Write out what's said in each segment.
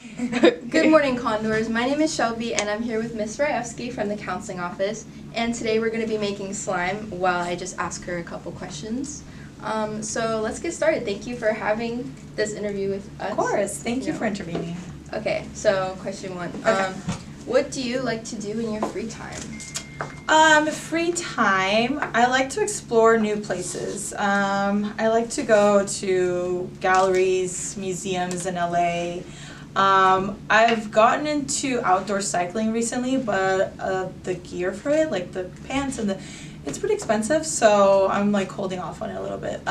Good morning, Condors. My name is Shelby, and I'm here with Miss Raefski from the counseling office. And today we're going to be making slime while I just ask her a couple questions. So let's get started. Thank you for having this interview with us. Of course. Thank you for intervening. Okay, so question one. Okay. What do you like to do in your free time? Free time, I like to explore new places. I like to go to galleries, museums in LA. I've gotten into outdoor cycling recently, but the gear for it, like the pants and it's pretty expensive, so I'm like holding off on it a little bit.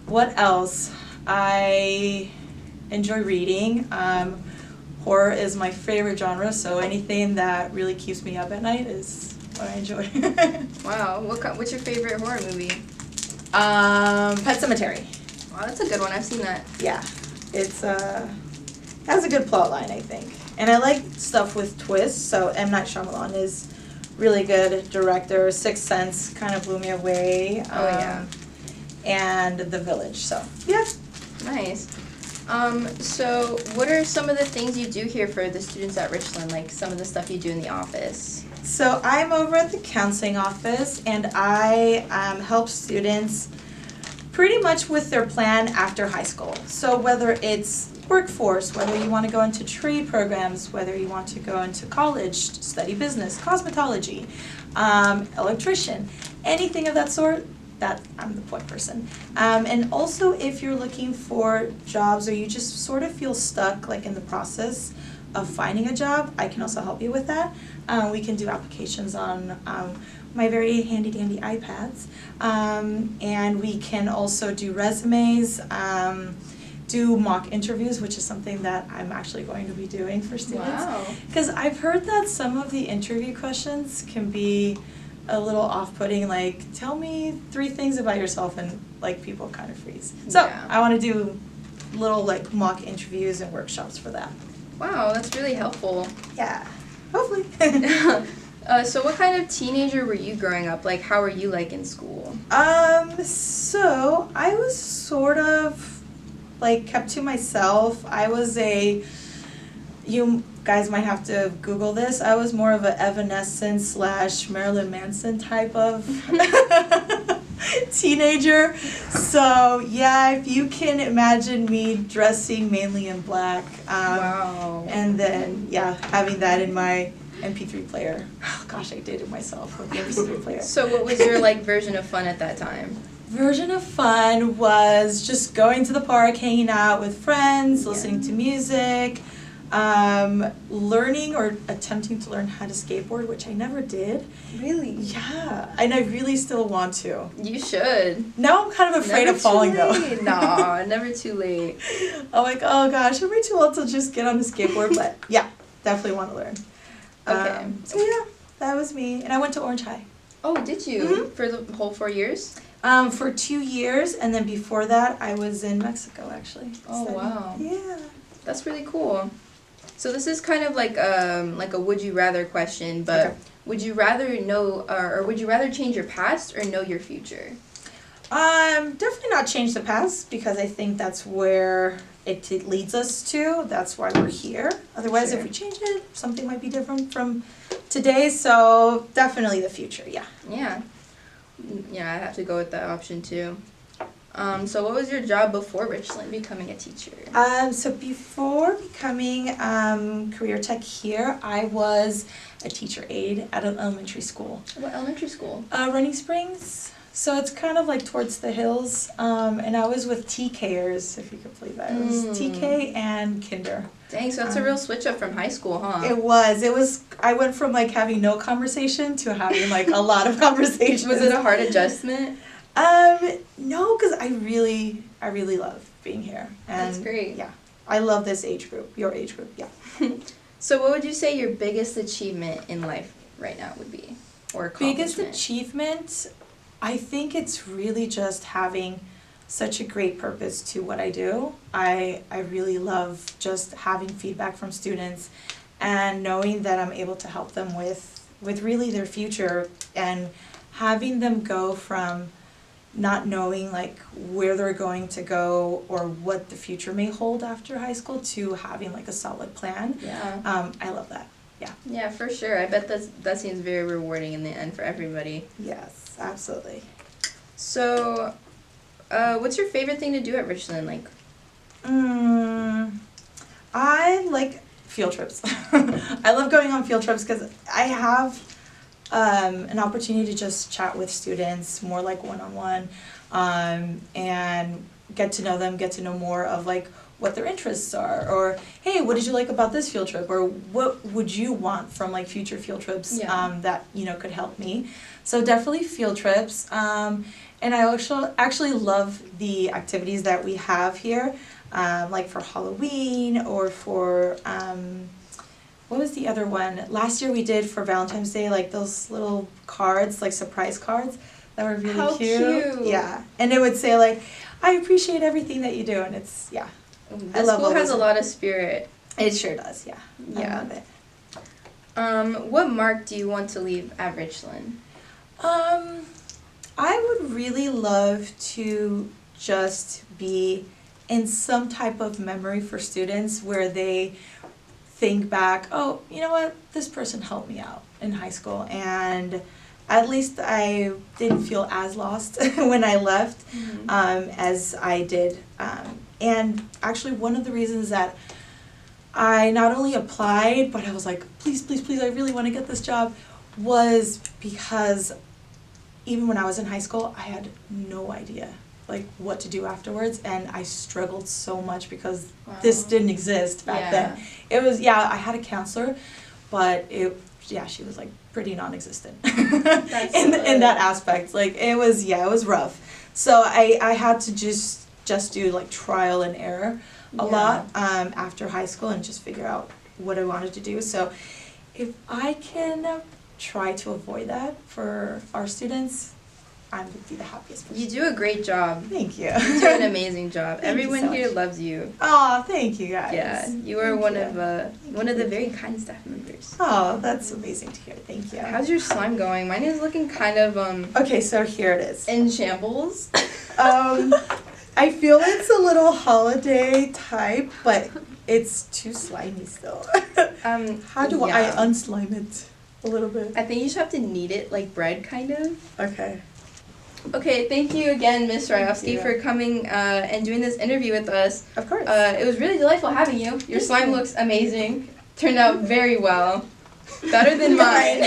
What else? I enjoy reading. Horror is my favorite genre, so anything that really keeps me up at night is what I enjoy. Wow, what's your favorite horror movie? Pet Sematary. Wow, that's a good one. I've seen that. Yeah, it's has a good plot line, I think. And I like stuff with twists, so M. Night Shyamalan is really good director. Sixth Sense kind of blew me away. Oh, yeah. And The Village, so yeah. Nice. So what are some of the things you do here for the students at Richland, like some of the stuff you do in the office? So I'm over at the counseling office, and I help students pretty much with their plan after high school. So whether it's workforce, whether you want to go into trade programs, whether you want to go into college, study business, cosmetology, electrician, anything of that sort, that I'm the point person. And also if you're looking for jobs or you just sort of feel stuck like in the process of finding a job, I can also help you with that. We can do applications on my very handy dandy iPads. And we can also do resumes, do mock interviews, which is something that I'm actually going to be doing for students. Wow. Because I've heard that some of the interview questions can be a little off-putting, like, tell me 3 things about yourself, and like people kind of freeze. So Yeah. I want to do little like mock interviews and workshops for that. Wow, that's really helpful. Yeah, hopefully. So what kind of teenager were you growing up? Like, how were you like in school? So I was sort of like kept to myself. I was you guys might have to Google this. I was more of a Evanescence / Marilyn Manson type of teenager. So yeah, if you can imagine me dressing mainly in black, Wow. and then yeah, having that in my MP3 player. Oh, gosh, I dated myself with the MP3 player. So what was your like version of fun at that time? Version of fun was just going to the park, hanging out with friends, listening to music, learning or attempting to learn how to skateboard, which I never did. Really? Yeah, and I really still want to. You should. Now I'm kind of afraid Never of falling too though. late. Nah, never too late. I'm like, oh gosh, am I too old to just get on the skateboard? But yeah, definitely want to learn. Okay. So yeah, that was me. And I went to Orange High. Oh, did you? Mhm. For the whole 4 years? For 2 years, and then before that, I was in Mexico actually. Oh, studying. wow. Yeah. That's really cool. So this is kind of like a would you rather question, but Okay. would you rather know or would you rather change your past or know your future? Definitely not change the past, because I think that's where it leads us to. That's why we're here. Otherwise, Sure. if we change it, something might be different from today. So definitely the future, yeah. Yeah. Yeah, I'd have to go with that option too. So what was your job before Richland, becoming a teacher? So before becoming career tech here, I was a teacher aide at an elementary school. What elementary school? Running Springs. So it's kind of like towards the hills. And I was with TKers, if you could believe that. It was TK and Kinder. Dang, so that's a real switch up from high school, huh? It was, I went from like having no conversation to having like a lot of conversations. Was it a hard adjustment? No, because I really love being here. And That's great. Yeah, I love this age group, your age group, yeah. So what would you say your biggest achievement in life right now would be? Or accomplishment? Biggest achievement, I think it's really just having such a great purpose to what I do. I really love just having feedback from students and knowing that I'm able to help them with really their future, and having them go from not knowing like where they're going to go or what the future may hold after high school to having like a solid plan. Yeah. I love that. Yeah, for sure. I bet that seems very rewarding in the end for everybody. Yes, absolutely. So, what's your favorite thing to do at Richland? Like, I like field trips. I love going on field trips because I have an opportunity to just chat with students more like one-on-one, and get to know them, get to know more of like what their interests are, or hey, what did you like about this field trip, or what would you want from like future field trips that could help me. So definitely field trips, and I also actually love the activities that we have here, like for Halloween or for what was the other one? Last year we did for Valentine's Day, like those little cards, like surprise cards that were really how cute. Yeah, and it would say like, I appreciate everything that you do, and it's The school has a lot of spirit. It sure does, yeah. Yeah. I love it. What mark do you want to leave at Richland? I would really love to just be in some type of memory for students where they think back, oh, you know what, this person helped me out in high school, and at least I didn't feel as lost when I left as I did. And actually one of the reasons that I not only applied, but I was like, please, please, please, I really want to get this job, was because even when I was in high school, I had no idea like what to do afterwards, and I struggled so much because this didn't exist back then. It was, I had a counselor, but she was like pretty non-existent in that aspect. Like it was rough. So I had to just do like trial and error a lot after high school and just figure out what I wanted to do. So if I can try to avoid that for our students, I would be the happiest person. You do a great job. Thank you. You do an amazing job. Thank you Everyone so here much. loves you. Oh, thank you guys. Yeah, you are one of the very kind staff members. Oh, that's amazing to hear. Thank you. How's your slime going? Mine is looking kind of Okay, so here it is. in shambles. I feel it's a little holiday type, but it's too slimy still. How do I unslime it a little bit? I think you just have to knead it like bread, kind of. Okay. Okay, thank you again, Ms. Raefski, for coming and doing this interview with us. Of course. It was really delightful having you. Your slime looks amazing. Turned out very well. Better than mine.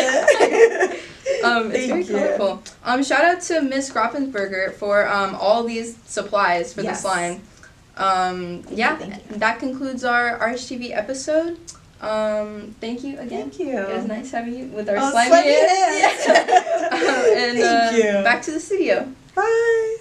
It's very colorful. Shout out to Miss Groppensberger for all these supplies for the slime. Thank you. That concludes our RHTV episode. Thank you again. Thank you. It was nice having you with our slimy hands. And Thank you. back to the studio. Bye.